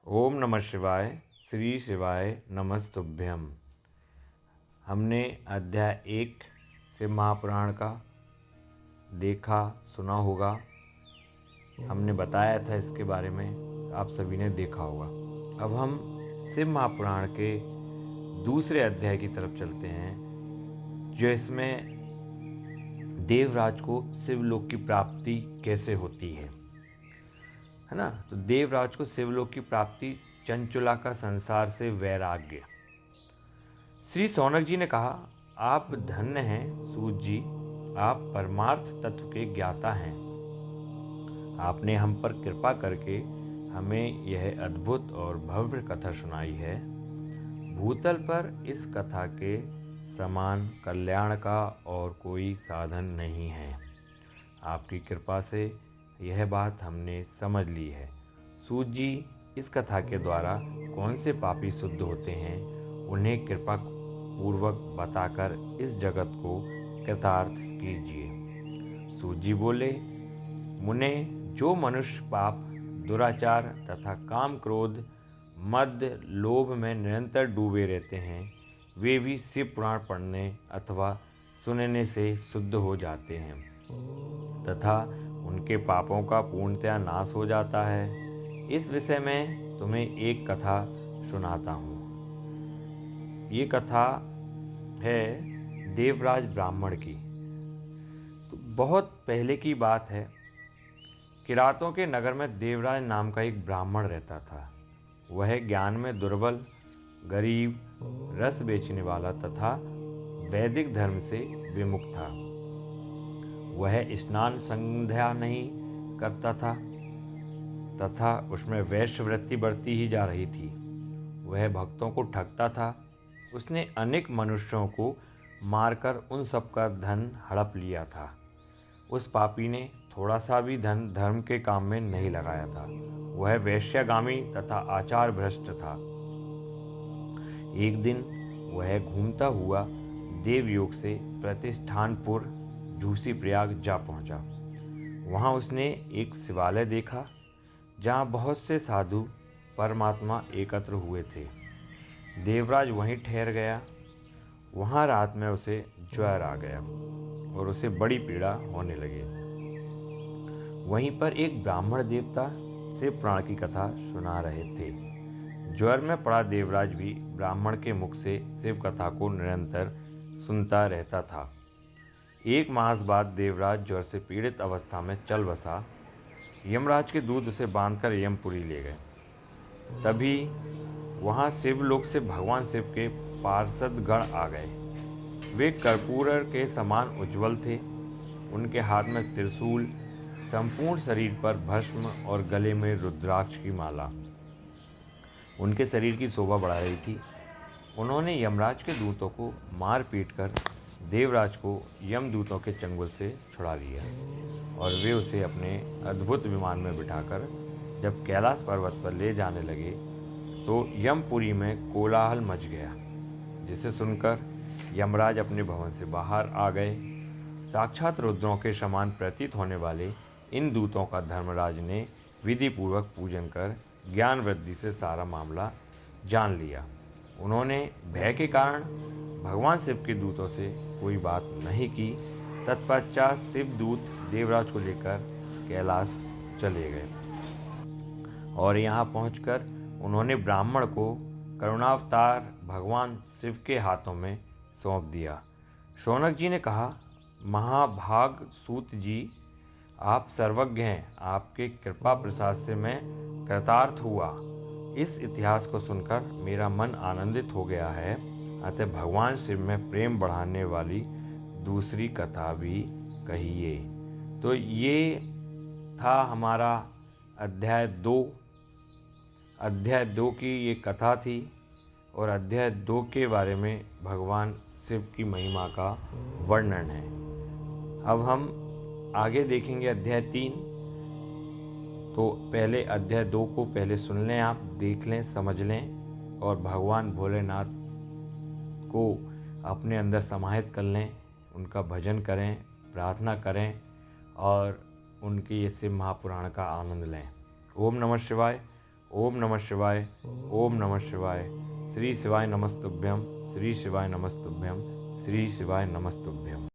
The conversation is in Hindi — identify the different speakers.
Speaker 1: ओम नमः शिवाय। श्री शिवाय नमस्तुभ्यम। हमने अध्याय 1 शिव महापुराण का देखा सुना होगा। हमने बताया था इसके बारे में, आप सभी ने देखा होगा। अब हम शिव महापुराण के दूसरे अध्याय की तरफ चलते हैं, जो इसमें देवराज को शिवलोक की प्राप्ति कैसे होती है ना। तो देवराज को शिवलोक की प्राप्ति, चंचुला का संसार से वैराग्य। श्री शौनक जी ने कहा, आप धन्य हैं सूत जी, आप परमार्थ तत्व के ज्ञाता हैं। आपने हम पर कृपा करके हमें यह अद्भुत और भव्य कथा सुनाई है। भूतल पर इस कथा के समान कल्याण का और कोई साधन नहीं है। आपकी कृपा से यह बात हमने समझ ली है। सूत जी, इस कथा के द्वारा कौन से पापी शुद्ध होते हैं, उन्हें कृपा पूर्वक बताकर इस जगत को कृतार्थ कीजिए। सूत जी बोले, मुने, जो मनुष्य पाप, दुराचार तथा काम, क्रोध, मद, लोभ में निरंतर डूबे रहते हैं, वे भी शिव पुराण पढ़ने अथवा सुनने से शुद्ध हो जाते हैं तथा उनके पापों का पूर्णतया नाश हो जाता है। इस विषय में तुम्हें एक कथा सुनाता हूँ। ये कथा है देवराज ब्राह्मण की। तो बहुत पहले की बात है। किरातों के नगर में देवराज नाम का एक ब्राह्मण रहता था। वह ज्ञान में दुर्बल, गरीब, रस बेचने वाला तथा वैदिक धर्म से विमुख था। वह स्नान संध्या नहीं करता था तथा उसमें वैश्यवृत्ति बढ़ती ही जा रही थी। वह भक्तों को ठगता था। उसने अनेक मनुष्यों को मारकर उन सब का धन हड़प लिया था। उस पापी ने थोड़ा सा भी धन धर्म के काम में नहीं लगाया था। वह वैश्यगामी तथा आचार भ्रष्ट था। एक दिन वह घूमता हुआ देवयोग से प्रतिष्ठानपुर झूसी प्रयाग जा पहुंचा। वहां उसने एक शिवालय देखा, जहां बहुत से साधु परमात्मा एकत्र हुए थे। देवराज वहीं ठहर गया। वहां रात में उसे ज्वर आ गया और उसे बड़ी पीड़ा होने लगी। वहीं पर एक ब्राह्मण देवता शिव पुराण की कथा सुना रहे थे। ज्वर में पड़ा देवराज भी ब्राह्मण के मुख से शिव कथा को निरंतर सुनता रहता था। एक मास बाद देवराज ज्वर से पीड़ित अवस्था में चल बसा। यमराज के दूत उसे बांधकर यमपुरी ले गए। तभी वहां शिवलोक से भगवान शिव के पार्षद गण आ गए। वे कर्पूर के समान उज्ज्वल थे। उनके हाथ में त्रिशूल, संपूर्ण शरीर पर भस्म और गले में रुद्राक्ष की माला उनके शरीर की शोभा बढ़ा रही थी। उन्होंने यमराज के दूतों को मार पीट कर देवराज को यमदूतों के चंगुल से छुड़ा लिया और वे उसे अपने अद्भुत विमान में बिठाकर जब कैलाश पर्वत पर ले जाने लगे तो यमपुरी में कोलाहल मच गया, जिसे सुनकर यमराज अपने भवन से बाहर आ गए। साक्षात रुद्रों के समान प्रतीत होने वाले इन दूतों का धर्मराज ने विधिपूर्वक पूजन कर ज्ञान वृद्धि से सारा मामला जान लिया। उन्होंने भय के कारण भगवान शिव के दूतों से कोई बात नहीं की। तत्पश्चात शिवदूत देवराज को लेकर कैलाश चले गए और यहाँ पहुंचकर उन्होंने ब्राह्मण को करुणावतार भगवान शिव के हाथों में सौंप दिया। शौनक जी ने कहा, महाभाग सूत जी, आप सर्वज्ञ हैं। आपके कृपा प्रसाद से मैं कृतार्थ हुआ। इस इतिहास को सुनकर मेरा मन आनंदित हो गया है। अतः भगवान शिव में प्रेम बढ़ाने वाली दूसरी कथा भी कहिए। तो ये था हमारा अध्याय 2। अध्याय 2 की ये कथा थी और अध्याय 2 के बारे में भगवान शिव की महिमा का वर्णन है। अब हम आगे देखेंगे अध्याय 3। तो पहले अध्याय 2 को पहले सुन लें, आप देख लें, समझ लें और भगवान भोलेनाथ को अपने अंदर समाहित कर लें, उनका भजन करें, प्रार्थना करें और उनके ये शिव महापुराण का आनंद लें। ओम नमः शिवाय। ओम नमः शिवाय, ओम नमः शिवाय। श्री शिवाय नमस्तुभ्यम, श्री शिवाय नमस्तुभ्यम, श्री शिवाय नमस्तुभ्यम।